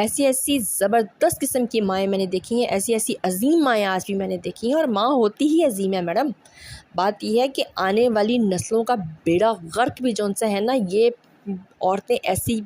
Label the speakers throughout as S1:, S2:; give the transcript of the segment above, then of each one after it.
S1: ایسی ایسی زبردست قسم کی مائیں میں نے دیکھی ہیں، ایسی ایسی عظیم مائیں آج بھی میں نے دیکھی ہیں، اور ماں ہوتی ہی عظیم ہے میڈم۔ بات یہ ہے کہ آنے والی نسلوں کا بیڑا غرق بھی جون سا ہے نا، یہ عورتیں ایسی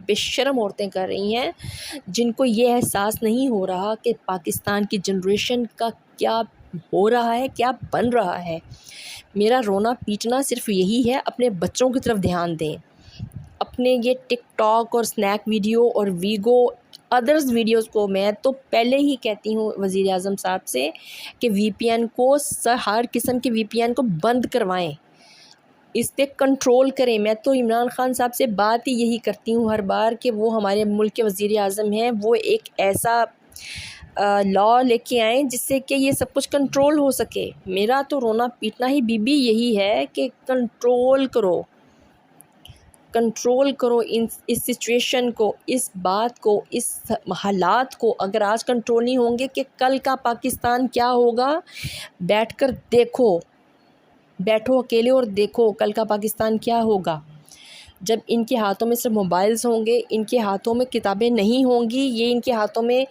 S1: بے شرم عورتیں کر رہی ہیں جن کو یہ احساس نہیں ہو رہا کہ پاکستان کی جنریشن کا کیا ہو رہا ہے، کیا بن رہا ہے۔ میرا رونا پیٹنا صرف یہی ہے، اپنے بچوں کی طرف دھیان دیں، اپنے یہ ٹک ٹاک اور سنیک ویڈیو اور ویگو ادرز ویڈیوز کو میں تو پہلے ہی کہتی ہوں وزیر اعظم صاحب سے کہ وی پی این کو ہر قسم کے وی پی این کو بند کروائیں، اس پہ کنٹرول کریں۔ میں تو عمران خان صاحب سے بات ہی یہی کرتی ہوں ہر بار کہ وہ ہمارے ملک کے وزیر اعظم ہیں، وہ ایک ایسا لا لے کے آئیں جس سے کہ یہ سب کچھ کنٹرول ہو سکے۔ میرا تو رونا پیٹنا ہی بی یہی ہے کہ کنٹرول کرو، کنٹرول کرو اس سچویشن کو، اس بات کو، اس حالات کو۔ اگر آج کنٹرول نہیں ہوں گے کہ کل کا پاکستان کیا ہوگا؟ بیٹھ کر دیکھو، بیٹھو اکیلے اور دیکھو کل کا پاکستان کیا ہوگا۔ جب ان کے ہاتھوں میں صرف موبائلز ہوں گے، ان کے ہاتھوں میں کتابیں نہیں ہوں گی، یہ ان کے ہاتھوں میں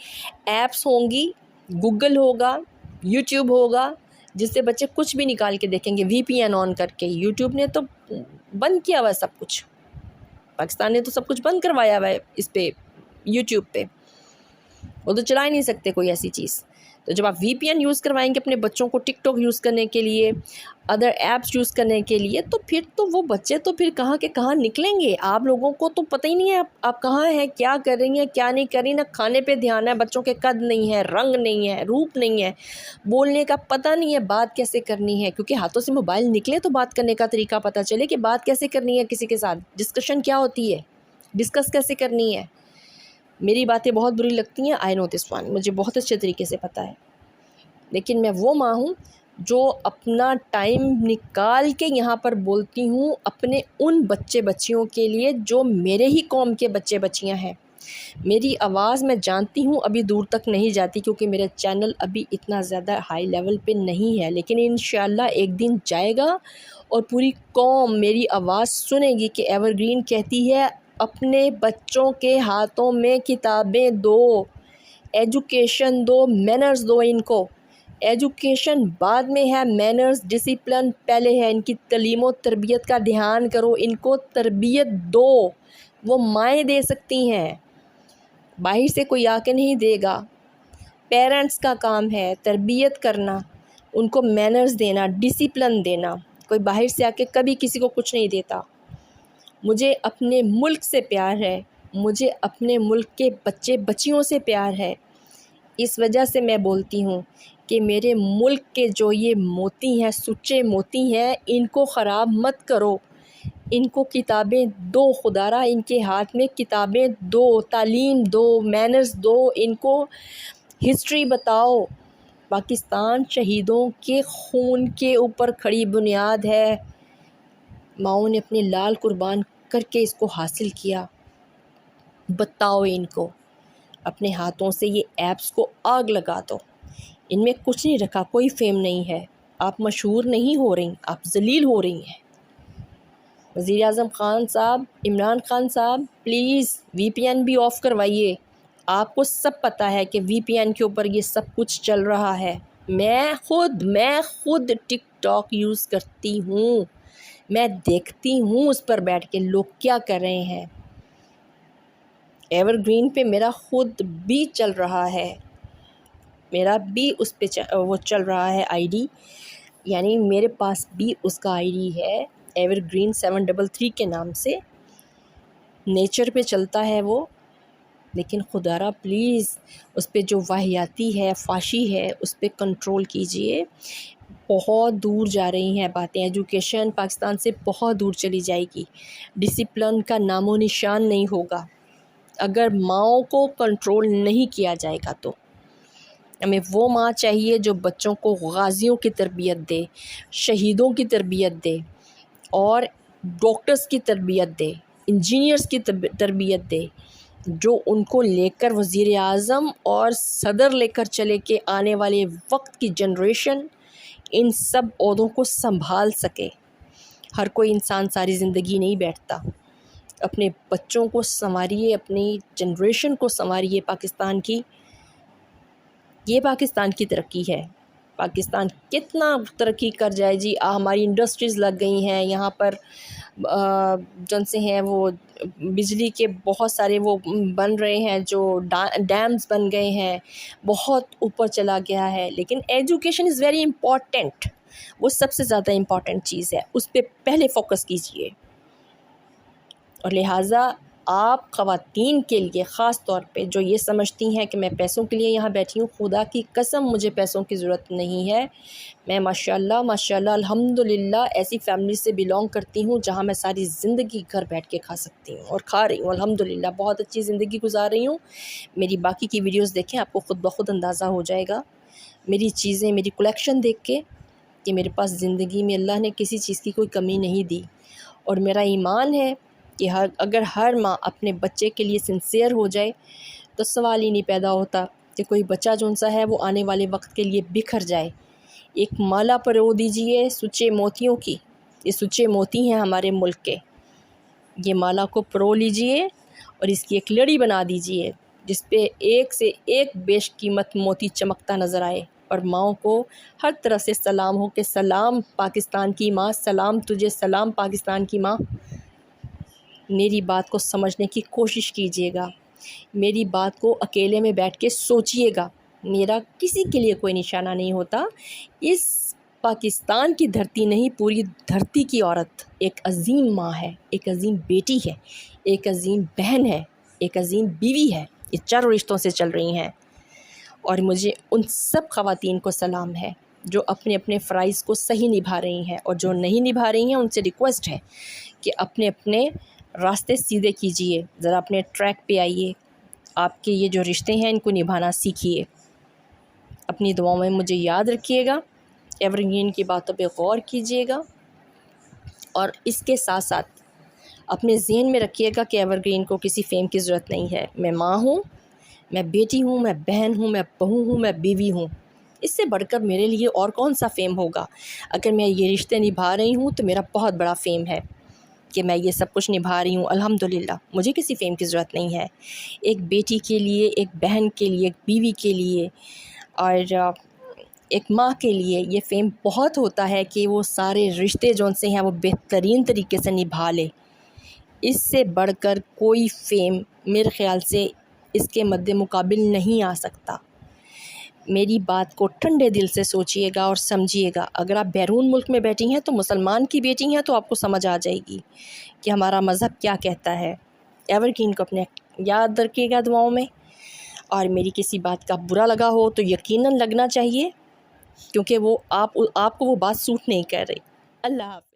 S1: ایپس ہوں گی، گوگل ہوگا، یوٹیوب ہوگا، جس سے بچے کچھ بھی نکال کے دیکھیں گے۔ وی پی این آن کر کے یوٹیوب نے تو بند کیا ہوا ہے سب کچھ، پاکستان نے تو سب کچھ بند کروایا ہوا ہے اس پہ، یوٹیوب پہ وہ تو چلا ہی نہیں سکتے کوئی ایسی چیز۔ تو جب آپ وی پی این یوز کروائیں گے اپنے بچوں کو ٹک ٹاک یوز کرنے کے لیے، ادر ایپس یوز کرنے کے لیے، تو پھر تو وہ بچے تو پھر کہاں کے کہاں نکلیں گے۔ آپ لوگوں کو تو پتہ ہی نہیں ہے آپ کہاں ہیں، کیا کر رہی ہیں، کیا نہیں کر رہی۔ نہ کھانے پہ دھیان ہے، بچوں کے قد نہیں ہے، رنگ نہیں ہے، روپ نہیں ہے، بولنے کا پتہ نہیں ہے، بات کیسے کرنی ہے، کیونکہ ہاتھوں سے موبائل نکلے تو بات کرنے کا طریقہ پتہ چلے کہ بات کیسے کرنی ہے، کسی کے ساتھ ڈسکشن کیا ہوتی ہے، ڈسکس کیسے کرنی ہے۔ میری باتیں بہت بری لگتی ہیں، آئی نو دس ون، مجھے بہت اچھے طریقے سے پتہ ہے، لیکن میں وہ ماں ہوں جو اپنا ٹائم نکال کے یہاں پر بولتی ہوں اپنے ان بچے بچیوں کے لیے جو میرے ہی قوم کے بچے بچیاں ہیں۔ میری آواز میں جانتی ہوں ابھی دور تک نہیں جاتی کیونکہ میرا چینل ابھی اتنا زیادہ ہائی لیول پہ نہیں ہے، لیکن انشاءاللہ ایک دن جائے گا اور پوری قوم میری آواز سنے گی کہ ایور گرین کہتی ہے اپنے بچوں کے ہاتھوں میں کتابیں دو، ایجوکیشن دو، مینرز دو ان کو۔ ایجوکیشن بعد میں ہے، مینرز ڈسپلن پہلے ہے۔ ان کی تعلیم و تربیت کا دھیان کرو، ان کو تربیت دو، وہ مائیں دے سکتی ہیں، باہر سے کوئی آ کے نہیں دے گا۔ پیرنٹس کا کام ہے تربیت کرنا، ان کو مینرز دینا، ڈسپلن دینا، کوئی باہر سے آ کے کبھی کسی کو کچھ نہیں دیتا۔ مجھے اپنے ملک سے پیار ہے، مجھے اپنے ملک کے بچے بچیوں سے پیار ہے، اس وجہ سے میں بولتی ہوں کہ میرے ملک کے جو یہ موتی ہیں، سچے موتی ہیں، ان کو خراب مت کرو، ان کو کتابیں دو، خدا را ان کے ہاتھ میں کتابیں دو، تعلیم دو، مینرز دو، ان کو ہسٹری بتاؤ۔ پاکستان شہیدوں کے خون کے اوپر کھڑی بنیاد ہے، ماؤں نے اپنے لال قربان کر کے اس کو حاصل کیا۔ بتاؤ ان کو، اپنے ہاتھوں سے یہ ایپس کو آگ لگا دو، ان میں کچھ نہیں رکھا، کوئی فیم نہیں ہے، آپ مشہور نہیں ہو رہی، آپ ذلیل ہو رہی ہیں۔ وزیر اعظم خان صاحب، عمران خان صاحب، پلیز وی پی این بھی آف کروائیے۔ آپ کو سب پتہ ہے کہ وی پی این کے اوپر یہ سب کچھ چل رہا ہے۔ میں خود ٹک ٹاک یوز کرتی ہوں، میں دیکھتی ہوں اس پر بیٹھ کے لوگ کیا کر رہے ہیں۔ ایور گرین پہ میرا خود بھی چل رہا ہے، میرا بھی اس پہ وہ چل رہا ہے آئی ڈی، یعنی میرے پاس بھی اس کا آئی ڈی ہے ایور گرین 733 کے نام سے، نیچر پہ چلتا ہے وہ۔ لیکن خدا را پلیز اس پہ جو واہیاتی ہے، فحاشی ہے، اس پہ کنٹرول کیجئے۔ بہت دور جا رہی ہیں باتیں، ایجوکیشن پاکستان سے بہت دور چلی جائے گی، ڈسپلن کا نام و نشان نہیں ہوگا اگر ماؤں کو کنٹرول نہیں کیا جائے گا۔ تو ہمیں وہ ماں چاہیے جو بچوں کو غازیوں کی تربیت دے، شہیدوں کی تربیت دے، اور ڈاکٹرز کی تربیت دے، انجینئرز کی تربیت دے، جو ان کو لے کر وزیر اعظم اور صدر لے کر چلے کہ آنے والے وقت کی جنریشن ان سب عہدوں کو سنبھال سکے۔ ہر کوئی انسان ساری زندگی نہیں بیٹھتا، اپنے بچوں کو سنواریے، اپنی جنریشن کو سنواریے پاکستان کی. یہ پاکستان کی ترقی ہے. پاکستان کتنا ترقی کر جائے جی. ہماری انڈسٹریز لگ گئی ہیں یہاں پر، جن سے ہیں وہ بجلی کے بہت سارے وہ بن رہے ہیں، جو ڈیمز بن گئے ہیں، بہت اوپر چلا گیا ہے. لیکن ایجوکیشن از ویری امپورٹنٹ، وہ سب سے زیادہ امپورٹنٹ چیز ہے، اس پہ پہلے فوکس کیجئے. اور لہٰذا آپ خواتین کے لیے خاص طور پہ جو یہ سمجھتی ہیں کہ میں پیسوں کے لیے یہاں بیٹھی ہوں، خدا کی قسم مجھے پیسوں کی ضرورت نہیں ہے. میں ماشاءاللہ الحمدللہ ایسی فیملی سے بلونگ کرتی ہوں جہاں میں ساری زندگی گھر بیٹھ کے کھا سکتی ہوں، اور کھا رہی ہوں الحمدللہ. بہت اچھی زندگی گزار رہی ہوں. میری باقی کی ویڈیوز دیکھیں، آپ کو خود بخود اندازہ ہو جائے گا میری چیزیں، میری کلیکشن دیکھ کے، کہ میرے پاس زندگی میں اللہ نے کسی چیز کی کوئی کمی نہیں دی. اور میرا ایمان ہے کہ اگر ہر ماں اپنے بچے کے لیے سنسیئر ہو جائے تو سوال ہی نہیں پیدا ہوتا کہ کوئی بچہ جون سا ہے وہ آنے والے وقت کے لیے بکھر جائے. ایک مالا پرو دیجئے سچے موتیوں کی. یہ سچے موتی ہیں ہمارے ملک کے. یہ مالا کو پرو لیجئے اور اس کی ایک لڑی بنا دیجئے جس پہ ایک سے ایک بیش قیمت موتی چمکتا نظر آئے، اور ماؤں کو ہر طرح سے سلام ہو کہ سلام پاکستان کی ماں، سلام تجھے، سلام پاکستان کی ماں. میری بات کو سمجھنے کی کوشش کیجئے گا، میری بات کو اکیلے میں بیٹھ کے سوچئے گا. میرا کسی کے لیے کوئی نشانہ نہیں ہوتا. اس پاکستان کی دھرتی نہیں، پوری دھرتی کی عورت ایک عظیم ماں ہے، ایک عظیم بیٹی ہے، ایک عظیم بہن ہے، ایک عظیم بیوی ہے. یہ چاروں رشتوں سے چل رہی ہیں. اور مجھے ان سب خواتین کو سلام ہے جو اپنے اپنے فرائض کو صحیح نبھا رہی ہیں، اور جو نہیں نبھا رہی ہیں ان سے ریکویسٹ ہے کہ اپنے اپنے راستے سیدھے کیجئے، ذرا اپنے ٹریک پہ آئیے. آپ کے یہ جو رشتے ہیں ان کو نبھانا سیکھیے. اپنی دعاؤں میں مجھے یاد رکھیے گا، ایور گرین کی باتوں پہ غور کیجئے گا، اور اس کے ساتھ ساتھ اپنے ذہن میں رکھیے گا کہ ایور گرین کو کسی فیم کی ضرورت نہیں ہے. میں ماں ہوں، میں بیٹی ہوں، میں بہن ہوں، میں بہو ہوں، میں بیوی ہوں. اس سے بڑھ کر میرے لیے اور کون سا فیم ہوگا؟ اگر میں یہ رشتے نبھا رہی ہوں تو میرا بہت بڑا فیم ہے کہ میں یہ سب کچھ نبھا رہی ہوں الحمدللہ. مجھے کسی فیم کی ضرورت نہیں ہے. ایک بیٹی کے لیے، ایک بہن کے لیے، ایک بیوی کے لیے، اور ایک ماں کے لیے یہ فیم بہت ہوتا ہے کہ وہ سارے رشتے جون سے ہیں وہ بہترین طریقے سے نبھا لے. اس سے بڑھ کر کوئی فیم میرے خیال سے اس کے مد مقابل نہیں آ سکتا. میری بات کو ٹھنڈے دل سے سوچئے گا اور سمجھیے گا. اگر آپ بیرون ملک میں بیٹھی ہیں تو مسلمان کی بیٹی ہیں تو آپ کو سمجھ آ جائے گی کہ ہمارا مذہب کیا کہتا ہے. ایور گرین کو اپنے یاد رکھیے گا دعاؤں میں. اور میری کسی بات کا برا لگا ہو تو یقیناً لگنا چاہیے، کیونکہ وہ آپ کو وہ بات سوٹ نہیں کر رہی. اللہ حافظ.